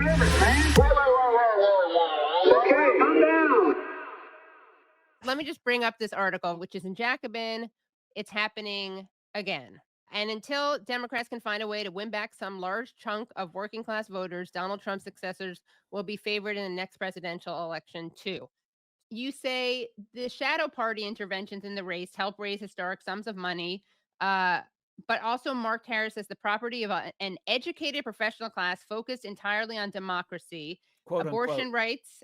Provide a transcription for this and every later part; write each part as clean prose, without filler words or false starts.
Okay, calm down. Let me just bring up this article, which is in Jacobin. It's happening again. And until Democrats can find a way to win back some large chunk of working class voters, Donald Trump's successors will be favored in the next presidential election, too. You say the shadow party interventions in the race help raise historic sums of money, but also marked Harris as the property of an educated professional class focused entirely on democracy, Quote abortion unquote. rights,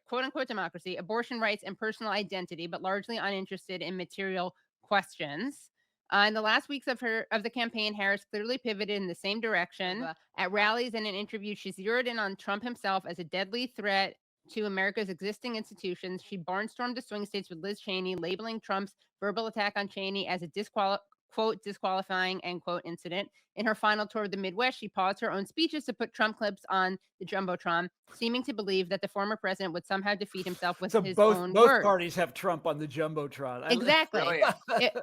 quote unquote democracy, abortion rights, and personal identity, but largely uninterested in material questions. In the last weeks of the campaign, Harris clearly pivoted in the same direction. At rallies and in interviews, she zeroed in on Trump himself as a deadly threat to America's existing institutions. She barnstormed the swing states with Liz Cheney, labeling Trump's verbal attack on Cheney as a quote, disqualifying, end quote, incident. In her final tour of the Midwest, she paused her own speeches to put Trump clips on the Jumbotron, seeming to believe that the former president would somehow defeat himself with his own both words. parties have Trump on the Jumbotron. Exactly.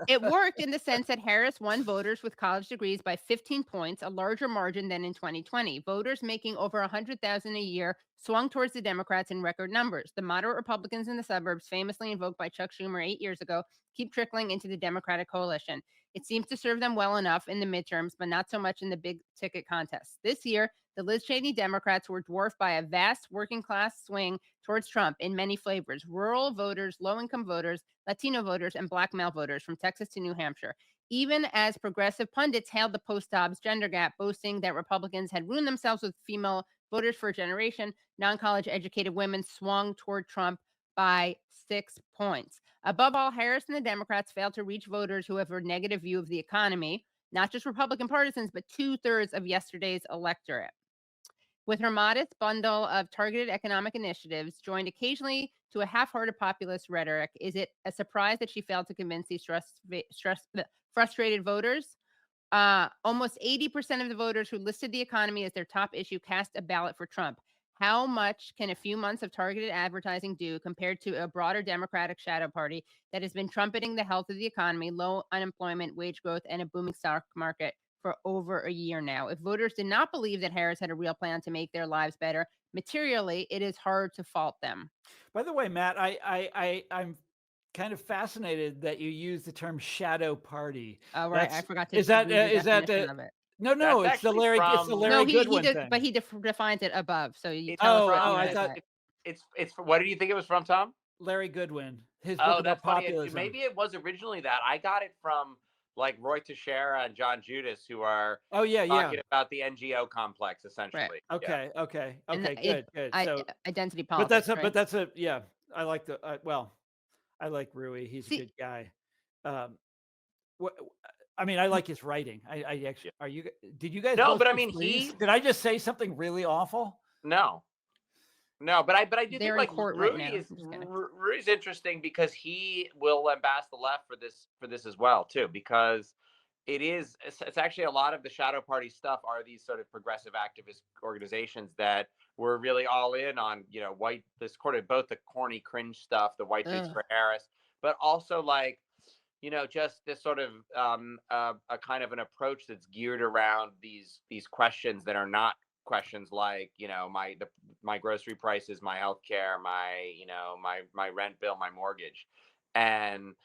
It worked in the sense that Harris won voters with college degrees by 15 points, a larger margin than in 2020. Voters making over $100,000 a year swung towards the Democrats in record numbers. The moderate Republicans in the suburbs, famously invoked by Chuck Schumer 8 years ago, keep trickling into the Democratic coalition. It seems to serve them well enough in the midterms, but not so much in the big ticket contests. This year, the Liz Cheney Democrats were dwarfed by a vast working class swing towards Trump in many flavors: rural voters, low-income voters, Latino voters, and Black male voters from Texas to New Hampshire. Even as progressive pundits hailed the post-Dobbs gender gap, boasting that Republicans had ruined themselves with female voters for a generation, non-college educated women swung toward Trump by 6 points. Above all, Harris and the Democrats failed to reach voters who have a negative view of the economy, not just Republican partisans, but 2/3 of yesterday's electorate. With her modest bundle of targeted economic initiatives, joined occasionally to a half-hearted populist rhetoric, is it a surprise that she failed to convince these frustrated voters? Almost 80% of the voters who listed the economy as their top issue cast a ballot for Trump. How much can a few months of targeted advertising do compared to a broader Democratic shadow party that has been trumpeting the health of the economy, low unemployment, wage growth, and a booming stock market for over a year now? If voters did not believe that Harris had a real plan to make their lives better materially, it is hard to fault them. By the way, Matt, I'm kind of fascinated that you use the term shadow party. Oh, right. I forgot to Is that read the is that definition the of it. no That's it's the actually Larry No, Goodwin thing. but he defines it above. So you It's tell us from- what I you thought read. it's what did you think it was from, Tom? Larry Goodwin, his book Oh, about that's funny. populism. Maybe it was originally that. I got it from like Roy Teixeira and John Judas, who are talking about the NGO complex, essentially. Right. Okay, Yeah. okay, And good. So identity but politics. that's a yeah. I like I like Rui. He's a good guy. I mean, I like his writing. I actually did you guys? No, both but I just mean, did I just say something really awful? No, but I do They're think in like court Rui right now. Rui's interesting because he will embass the left for this as well too, because it's actually a lot of the shadow party stuff are these sort of progressive activist organizations that were really all in on both the corny cringe stuff, the white dudes for Harris, but also like just this sort of a kind of an approach that's geared around these questions that are not questions like my grocery prices, my healthcare, my rent bill, my mortgage, and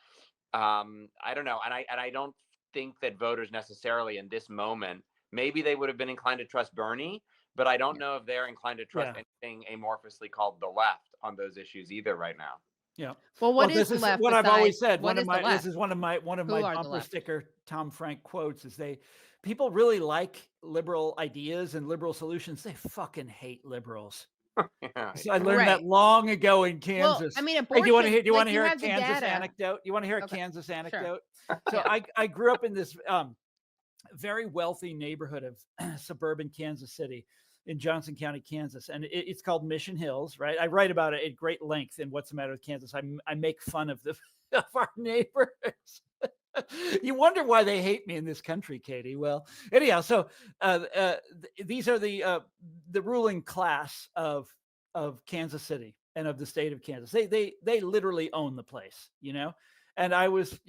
I don't know, and I don't think that voters necessarily in this moment, maybe they would have been inclined to trust Bernie, but I don't know if they're inclined to trust anything amorphously called the left on those issues either right now. Yeah. Well, this is left what I've always said. This is one of my bumper sticker Tom Frank quotes is people really like liberal ideas and liberal solutions. They fucking hate liberals. So I learned that long ago in Kansas. Well, I mean, hey, do you want to hear a Kansas anecdote? You want to hear a Kansas Sure. anecdote? So I grew up in this very wealthy neighborhood of suburban Kansas City in Johnson County, Kansas. And it's called Mission Hills, right? I write about it at great length in What's the Matter with Kansas. I make fun of of our neighbors. You wonder why they hate me in this country, Katie. Well, anyhow, so these are the ruling class of Kansas City and of the state of Kansas. They literally own the place, And I was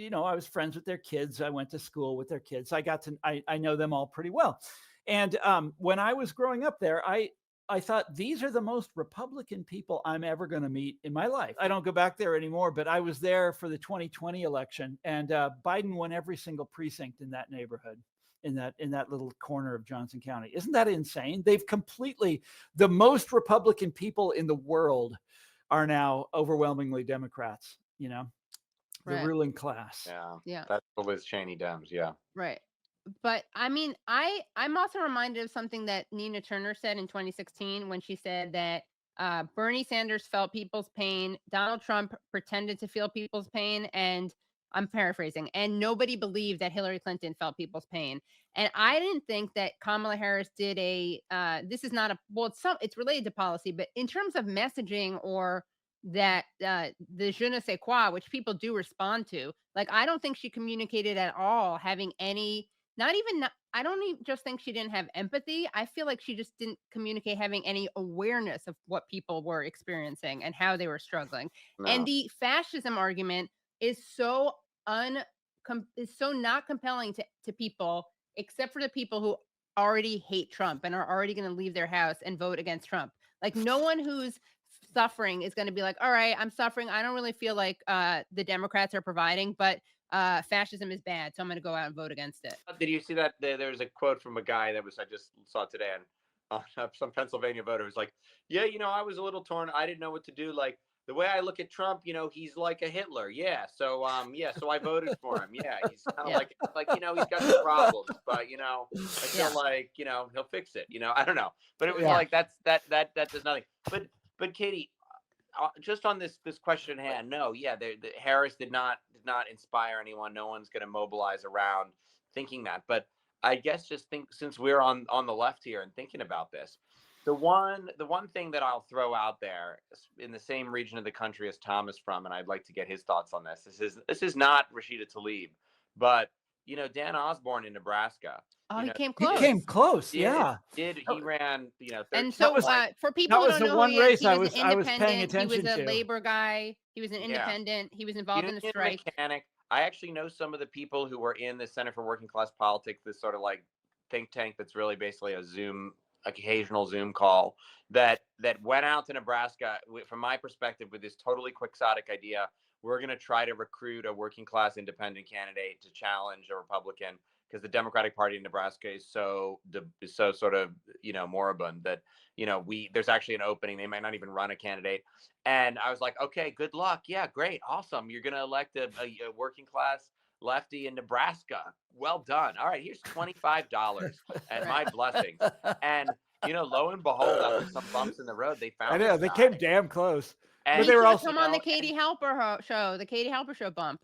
friends with their kids. I went to school with their kids. I know them all pretty well. And when I was growing up there, I thought, these are the most Republican people I'm ever going to meet in my life. I don't go back there anymore, but I was there for the 2020 election, and Biden won every single precinct in that neighborhood, in that little corner of Johnson County. Isn't that insane? They've completely, the most Republican people in the world are now overwhelmingly Democrats, you know, the ruling class. Yeah. That's the Liz Cheney Dems. Yeah. Right. But I mean, I'm also reminded of something that Nina Turner said in 2016 when she said that Bernie Sanders felt people's pain, Donald Trump pretended to feel people's pain, and I'm paraphrasing, and nobody believed that Hillary Clinton felt people's pain. And I didn't think that Kamala Harris did a. This is not a well. It's related to policy, but in terms of messaging or that the je ne sais quoi, which people do respond to, like I don't think she communicated at all having any. I don't even just think she didn't have empathy. I feel like she just didn't communicate having any awareness of what people were experiencing and how they were struggling. And the fascism argument is so not compelling to people, except for the people who already hate Trump and are already going to leave their house and vote against Trump. Like no one who's suffering is going to be like, all right, I'm suffering. I don't really feel like the Democrats are providing, but fascism is bad, so I'm going to go out and vote against it. Did you see that? There's a quote from a guy that I just saw today on some Pennsylvania voter who's like, yeah, I was a little torn. I didn't know what to do. Like the way I look at Trump, he's like a Hitler. Yeah. So, so I voted for him. Yeah. He's kind of like, he's got some problems, but, I feel like, he'll fix it. I don't know, but it was like, that does nothing. But Katie, just on this question at hand, no, the Harris did not inspire anyone. No one's going to mobilize around thinking that. But I guess just think, since we're on the left here and thinking about this, the one thing that I'll throw out there in the same region of the country as Tom is from, and I'd like to get his thoughts on this. This is not Rashida Tlaib, but Dan Osborne in Nebraska. Oh, he came close. He came close. He ran, 13 and so for people who don't know who he is, he was an I was paying independent. He attention was a to. labor guy. He was an independent. He was involved in the strike. Mechanic. I actually know some of the people who were in the Center for Working Class Politics, this sort of like think tank that's really basically a occasional Zoom call that went out to Nebraska, from my perspective, with this totally quixotic idea. We're going to try to recruit a working class independent candidate to challenge a Republican, because the Democratic Party in Nebraska is so sort of, moribund that, there's actually an opening. They might not even run a candidate. And I was like, okay, good luck. Yeah, great. Awesome. You're going to elect a working class lefty in Nebraska. Well done. All right, here's $25 and my blessings. And, lo and behold, after some bumps in the road, they found they came damn close. And but they were also come on the Katie Halper show. The Katie Halper show bump.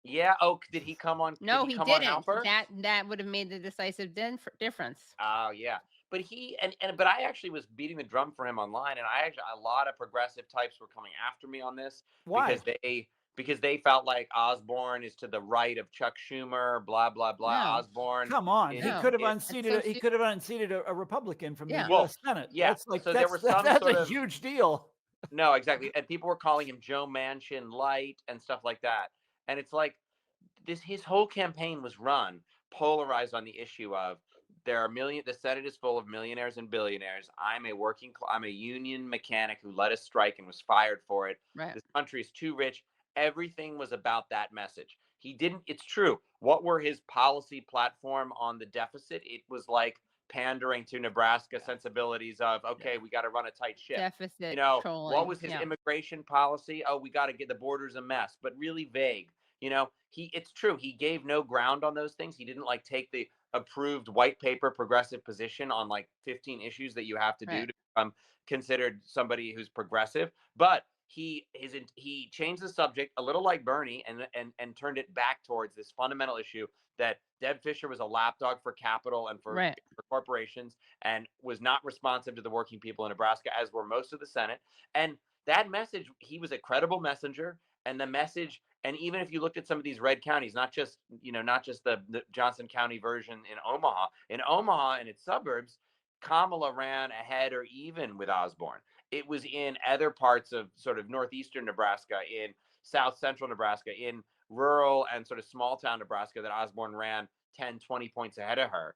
Yeah. Oh, did he come on? No, he didn't. Halper? That would have made the decisive difference. Oh yeah, but but I actually was beating the drum for him online, and a lot of progressive types were coming after me on this. Why? Because they felt like Osborne is to the right of Chuck Schumer. Blah blah blah. No. Osborne. Come on, he could have unseated. He could have unseated a Republican from the U.S. Senate. Yeah, that's a huge deal. No, exactly, and people were calling him Joe Manchin light and stuff like that. And it's like his whole campaign was run polarized on the issue of the Senate is full of millionaires and billionaires. I'm a union mechanic who led a strike and was fired for it. Right. This country is too rich. Everything was about that message. It's true. What were his policy platform on the deficit? It was like pandering to Nebraska sensibilities of, okay, we got to run a tight ship. Deficit trolling. What was his immigration policy? Oh, we got to get the borders a mess, but really vague. It's true. He gave no ground on those things. He didn't take the approved white paper progressive position on 15 issues that you have to do to become considered somebody who's progressive. But he changed the subject a little like Bernie and turned it back towards this fundamental issue that Deb Fischer was a lapdog for capital and for corporations, and was not responsive to the working people in Nebraska, as were most of the Senate. And that message, he was a credible messenger. And the message, and even if you looked at some of these red counties, not just the Johnson County version in Omaha and its suburbs, Kamala ran ahead or even with Osborne. It was in other parts of sort of northeastern Nebraska, in south central Nebraska, in rural and sort of small town Nebraska, that Osborne ran 10, 20 points ahead of her.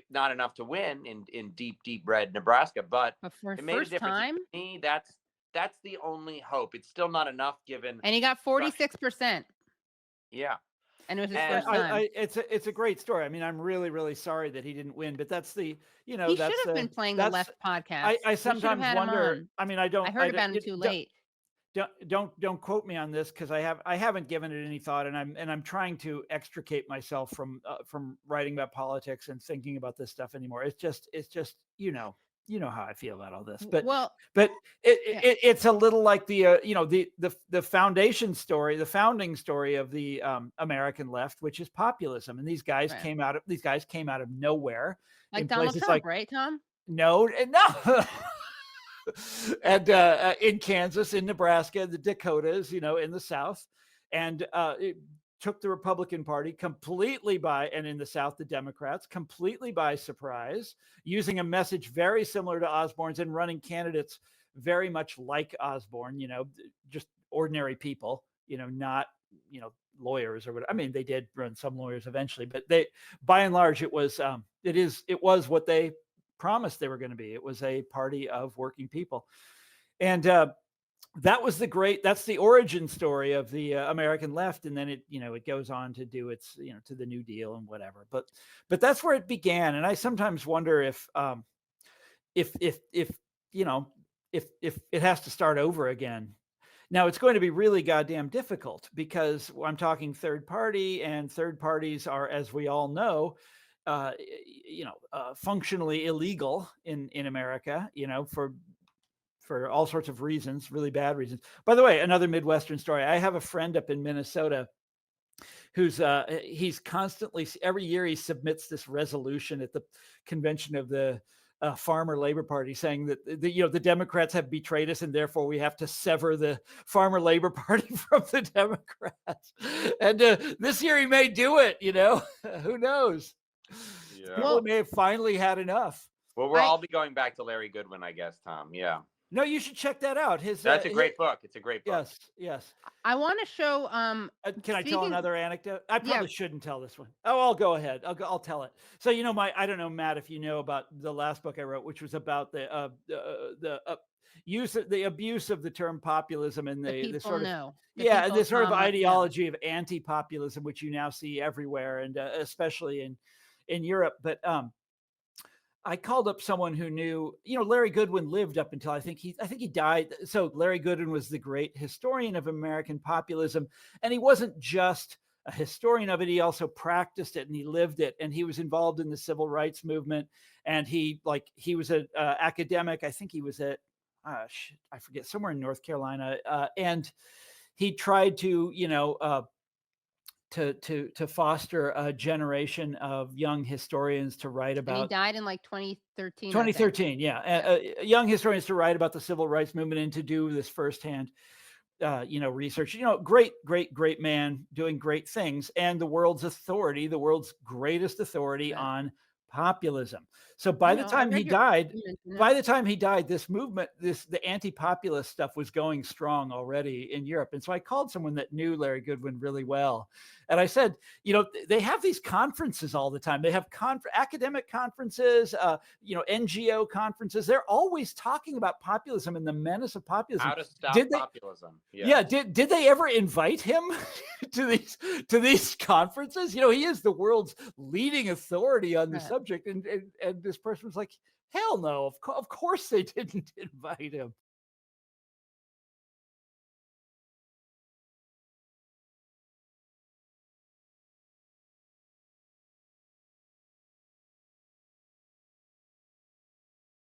not enough to win in deep red Nebraska, but for it made first a difference. time, To me, that's the only hope. It's still not enough given. And he got 46%. Yeah. And it was his And first time. It's a great story. I mean, I'm really, really sorry that he didn't win, but that's the, He that's should have been playing the Left podcast. I sometimes wonder. I mean, I heard about him too late. Don't quote me on this, because I haven't given it any thought, and I'm trying to extricate myself from writing about politics and thinking about this stuff anymore. It's just you know how I feel about all this, but it's a little like the founding story of the American left, which is populism, and these guys came out of nowhere, like Donald Trump, right, Tom? No. And in Kansas, in Nebraska, the Dakotas, in the South, and it took the Republican Party completely and in the South, the Democrats completely by surprise, using a message very similar to Osborne's and running candidates very much like Osborne, just ordinary people, not, lawyers or whatever. I mean, they did run some lawyers eventually, but by and large, it was what they promised they were going to be. It was a party of working people. And that's the origin story of the American left. And then it goes on to do its, to the New Deal and whatever, but that's where it began. And I sometimes wonder if it has to start over again. Now, it's going to be really goddamn difficult, because I'm talking third party, and third parties are, as we all know, functionally illegal in America, for all sorts of reasons, really bad reasons. By the way, another Midwestern story. I have a friend up in Minnesota who's he's constantly, every year he submits this resolution at the convention of the Farmer Labor Party, saying that the Democrats have betrayed us, and therefore we have to sever the Farmer Labor Party from the Democrats. And this year he may do it. Who knows? Yeah. People may have finally had enough. Well, we'll all be going back to Larry Goodwin, I guess, Tom. Yeah. No, you should check that out. That's a great book. It's a great book. Yes. I want to show. Can I tell another anecdote? I probably shouldn't tell this one. Oh, I'll go ahead. I'll tell it. So I don't know, Matt, if you know about the last book I wrote, which was about the abuse of the term populism and the sort of this sort of ideology of anti-populism, which you now see everywhere, and especially in Europe. But I called up someone who knew, Larry Goodwin lived up until I think he died. So Larry Goodwin was the great historian of American populism, and he wasn't just a historian of it. He also practiced it, and he lived it, and he was involved in the civil rights movement. And he was an academic. I think he was at I forget, somewhere in North Carolina, and he tried to to foster a generation of young historians to write about. And he died in like 2013. 2013, young historians to write about the civil rights movement and to do this firsthand, research. Great man doing great things, and the world's greatest authority on populism. So by the time he died, this movement, the anti-populist stuff was going strong already in Europe. And so I called someone that knew Larry Goodwin really well. And I said, they have these conferences all the time. They have academic conferences, NGO conferences. They're always talking about populism and the menace of populism. How to stop populism. Yeah. Did they ever invite him to these conferences? He is the world's leading authority on the subject. And this person was like, hell no, of course they didn't invite him.